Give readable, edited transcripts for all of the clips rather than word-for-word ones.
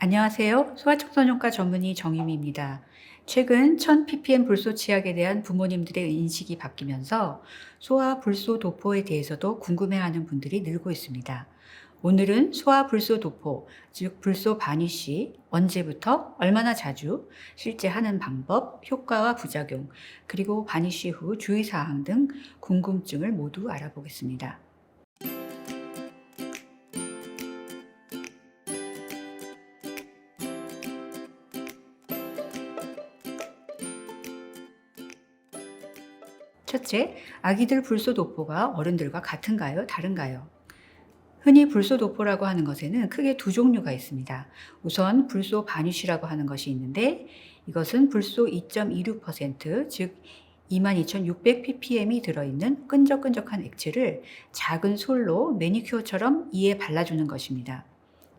안녕하세요. 소아청소년과 전문의 정유미입니다. 최근 1000ppm 불소 치약에 대한 부모님들의 인식이 바뀌면서 소아 불소 도포에 대해서도 궁금해하는 분들이 늘고 있습니다. 오늘은 소아 불소 도포, 즉 불소 바니쉬, 언제부터, 얼마나 자주, 실제 하는 방법, 효과와 부작용, 그리고 바니쉬 후 주의사항 등 궁금증을 모두 알아보겠습니다. 첫째, 아기들 불소 도포가 어른들과 같은가요? 다른가요? 흔히 불소 도포라고 하는 것에는 크게 두 종류가 있습니다. 우선 불소 바니쉬라고 하는 것이 있는데 이것은 불소 2.26%, 즉 22,600ppm이 들어있는 끈적끈적한 액체를 작은 솔로 매니큐어처럼 이에 발라주는 것입니다.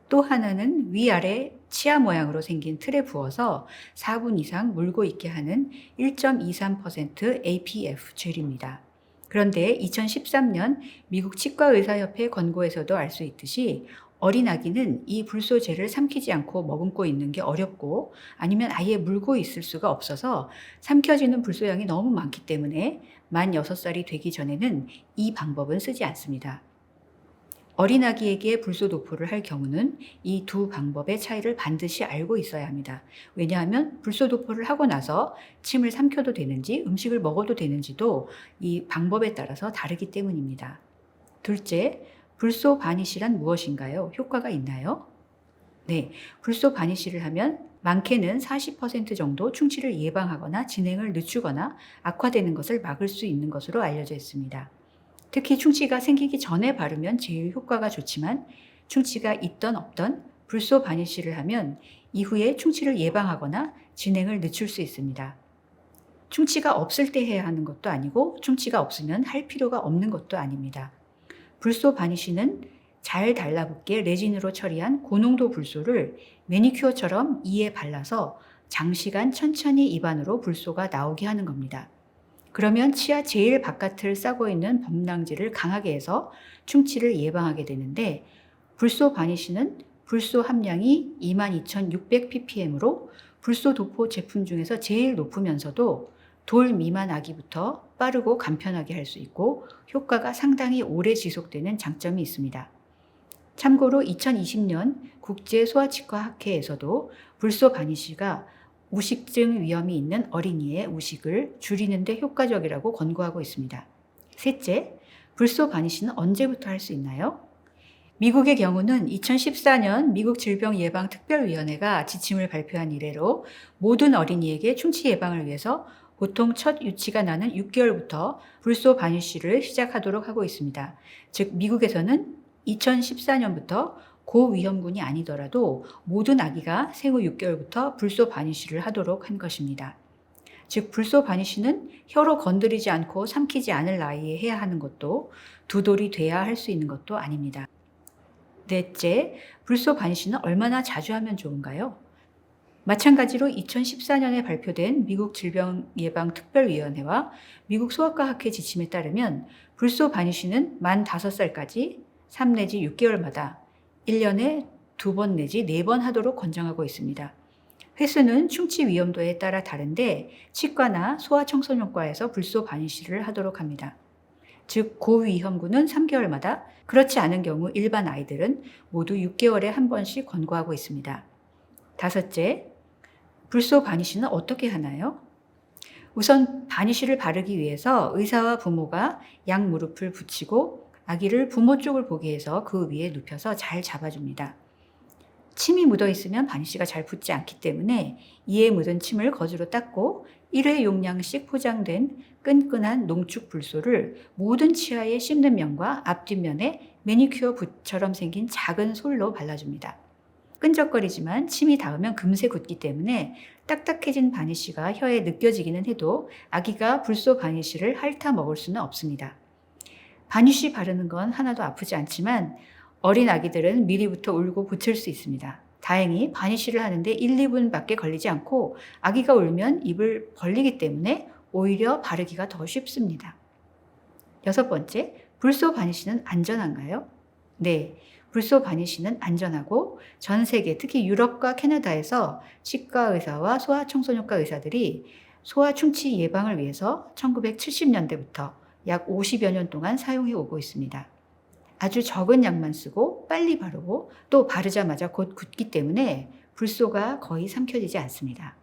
또 하나는 위아래 치아 모양으로 생긴 틀에 부어서 4분 이상 물고 있게 하는 1.23% APF 젤입니다. 그런데 2013년 미국 치과의사협회 권고에서도 알 수 있듯이 어린 아기는 이 불소젤을 삼키지 않고 머금고 있는 게 어렵고 아니면 아예 물고 있을 수가 없어서 삼켜지는 불소량이 너무 많기 때문에 만 6살이 되기 전에는 이 방법은 쓰지 않습니다. 어린아기에게 불소 도포를 할 경우는 이 두 방법의 차이를 반드시 알고 있어야 합니다. 왜냐하면 불소 도포를 하고 나서 침을 삼켜도 되는지 음식을 먹어도 되는지도 이 방법에 따라서 다르기 때문입니다. 둘째, 불소 바니쉬란 무엇인가요? 효과가 있나요? 네, 불소 바니쉬를 하면 많게는 40% 정도 충치를 예방하거나 진행을 늦추거나 악화되는 것을 막을 수 있는 것으로 알려져 있습니다. 특히 충치가 생기기 전에 바르면 제일 효과가 좋지만 충치가 있던 없던 불소 바니쉬를 하면 이후에 충치를 예방하거나 진행을 늦출 수 있습니다. 충치가 없을 때 해야 하는 것도 아니고 충치가 없으면 할 필요가 없는 것도 아닙니다. 불소 바니쉬는 잘 달라붙게 레진으로 처리한 고농도 불소를 매니큐어처럼 이에 발라서 장시간 천천히 입안으로 불소가 나오게 하는 겁니다. 그러면 치아 제일 바깥을 싸고 있는 범랑지를 강하게 해서 충치를 예방하게 되는데 불소 바니쉬는 불소 함량이 22,600ppm으로 불소 도포 제품 중에서 제일 높으면서도 돌 미만 아기부터 빠르고 간편하게 할 수 있고 효과가 상당히 오래 지속되는 장점이 있습니다. 참고로 2020년 국제소아치과학회에서도 불소 바니쉬가 우식증 위험이 있는 어린이의 우식을 줄이는 데 효과적이라고 권고하고 있습니다. 셋째, 불소 바니쉬는 언제부터 할 수 있나요? 미국의 경우는 2014년 미국 질병예방특별위원회가 지침을 발표한 이래로 모든 어린이에게 충치 예방을 위해서 보통 첫 유치가 나는 6개월부터 불소 바니쉬를 시작하도록 하고 있습니다. 즉 미국에서는 2014년부터 고위험군이 아니더라도 모든 아기가 생후 6개월부터 불소 바니쉬를 하도록 한 것입니다. 즉 불소 바니쉬는 혀로 건드리지 않고 삼키지 않을 나이에 해야 하는 것도 두 돌이 돼야 할 수 있는 것도 아닙니다. 넷째, 불소 바니쉬는 얼마나 자주 하면 좋은가요? 마찬가지로 2014년에 발표된 미국 질병예방특별위원회와 미국 소아과학회 지침에 따르면 불소 바니쉬는 만 5살까지 3 내지 6개월마다 1년에 2번 내지 4번 하도록 권장하고 있습니다. 횟수는 충치 위험도에 따라 다른데 치과나 소아청소년과에서 불소 바니쉬를 하도록 합니다. 즉 고위험군은 3개월마다, 그렇지 않은 경우 일반 아이들은 모두 6개월에 한 번씩 권고하고 있습니다. 다섯째, 불소 바니쉬는 어떻게 하나요? 우선 바니쉬를 바르기 위해서 의사와 부모가 양 무릎을 붙이고 아기를 부모 쪽을 보게 해서 그 위에 눕혀서 잘 잡아줍니다. 침이 묻어 있으면 바니쉬가 잘 붙지 않기 때문에 이에 묻은 침을 거즈로 닦고 1회 용량씩 포장된 끈끈한 농축 불소를 모든 치아에 씹는 면과 앞뒷면에 매니큐어 붓처럼 생긴 작은 솔로 발라줍니다. 끈적거리지만 침이 닿으면 금세 굳기 때문에 딱딱해진 바니쉬가 혀에 느껴지기는 해도 아기가 불소 바니쉬를 핥아 먹을 수는 없습니다. 바니쉬 바르는 건 하나도 아프지 않지만 어린 아기들은 미리부터 울고 붙을 수 있습니다. 다행히 바니쉬를 하는데 1, 2분밖에 걸리지 않고 아기가 울면 입을 벌리기 때문에 오히려 바르기가 더 쉽습니다. 여섯 번째, 불소 바니쉬는 안전한가요? 네, 불소 바니쉬는 안전하고 전 세계, 특히 유럽과 캐나다에서 치과 의사와 소아청소년과 의사들이 소아 충치 예방을 위해서 1970년대부터 약 50여 년 동안 사용해 오고 있습니다. 아주 적은 양만 쓰고 빨리 바르고 또 바르자마자 곧 굳기 때문에 불소가 거의 삼켜지지 않습니다.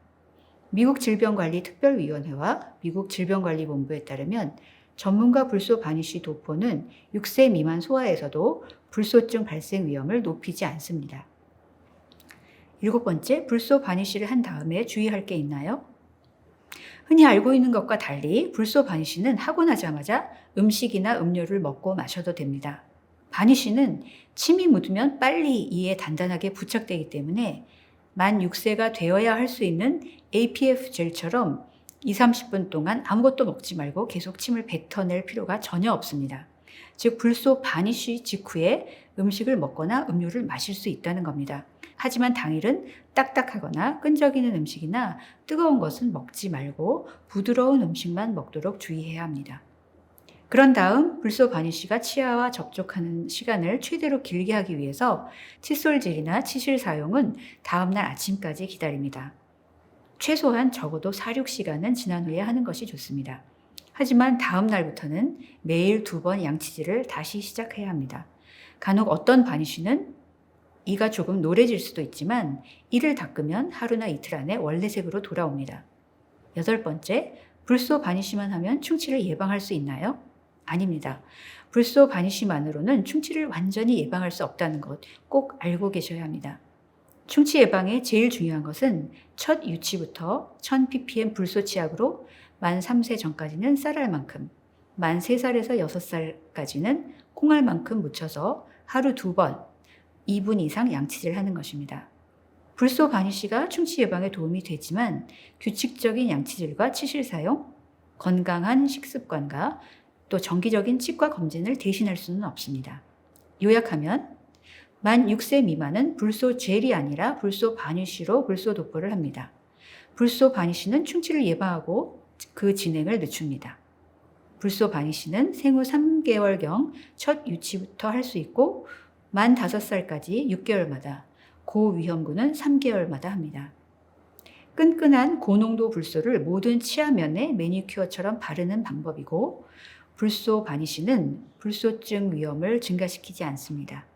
미국 질병관리특별위원회와 미국 질병관리본부에 따르면 전문가 불소 바니쉬 도포는 6세 미만 소아에서도 불소증 발생 위험을 높이지 않습니다. 7번째, 불소 바니쉬를 한 다음에 주의할 게 있나요? 흔히 알고 있는 것과 달리 불소 바니쉬는 하고 나자마자 음식이나 음료를 먹고 마셔도 됩니다. 바니쉬는 침이 묻으면 빨리 이에 단단하게 부착되기 때문에 만 6세가 되어야 할 수 있는 APF 젤처럼 20-30분 동안 아무것도 먹지 말고 계속 침을 뱉어낼 필요가 전혀 없습니다. 즉 불소 바니쉬 직후에 음식을 먹거나 음료를 마실 수 있다는 겁니다. 하지만 당일은 딱딱하거나 끈적이는 음식이나 뜨거운 것은 먹지 말고 부드러운 음식만 먹도록 주의해야 합니다. 그런 다음 불소 바니쉬가 치아와 접촉하는 시간을 최대로 길게 하기 위해서 칫솔질이나 치실 사용은 다음날 아침까지 기다립니다. 최소한 적어도 4-6시간은 지난 후에 하는 것이 좋습니다. 하지만 다음 날부터는 매일 2번 양치질을 다시 시작해야 합니다. 간혹 어떤 바니쉬는 이가 조금 노래질 수도 있지만 이를 닦으면 하루나 이틀 안에 원래 색으로 돌아옵니다. 8번째, 불소 바니쉬만 하면 충치를 예방할 수 있나요? 아닙니다. 불소 바니쉬만으로는 충치를 완전히 예방할 수 없다는 것 꼭 알고 계셔야 합니다. 충치 예방에 제일 중요한 것은 첫 유치부터 1000ppm 불소 치약으로 만 3세 전까지는 쌀알만큼, 만 3살에서 6살까지는 콩알만큼 묻혀서 하루 2번, 2분 이상 양치질 하는 것입니다. 불소 바니쉬가 충치 예방에 도움이 되지만 규칙적인 양치질과 치실 사용, 건강한 식습관과 또 정기적인 치과 검진을 대신할 수는 없습니다. 요약하면 만 6세 미만은 불소 젤이 아니라 불소 바니쉬로 불소 도포를 합니다. 불소 바니쉬는 충치를 예방하고 그 진행을 늦춥니다. 불소 바니쉬는 생후 3개월경 첫 유치부터 할 수 있고 만 5살까지 6개월마다, 고위험군은 3개월마다 합니다. 끈끈한 고농도 불소를 모든 치아면에 매니큐어처럼 바르는 방법이고 불소 바니쉬는 불소증 위험을 증가시키지 않습니다.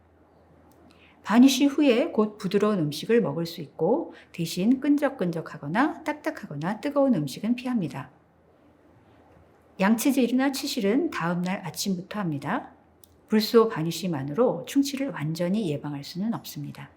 바니쉬 후에 곧 부드러운 음식을 먹을 수 있고 대신 끈적끈적하거나 딱딱하거나 뜨거운 음식은 피합니다. 양치질이나 치실은 다음날 아침부터 합니다. 불소 바니쉬만으로 충치를 완전히 예방할 수는 없습니다.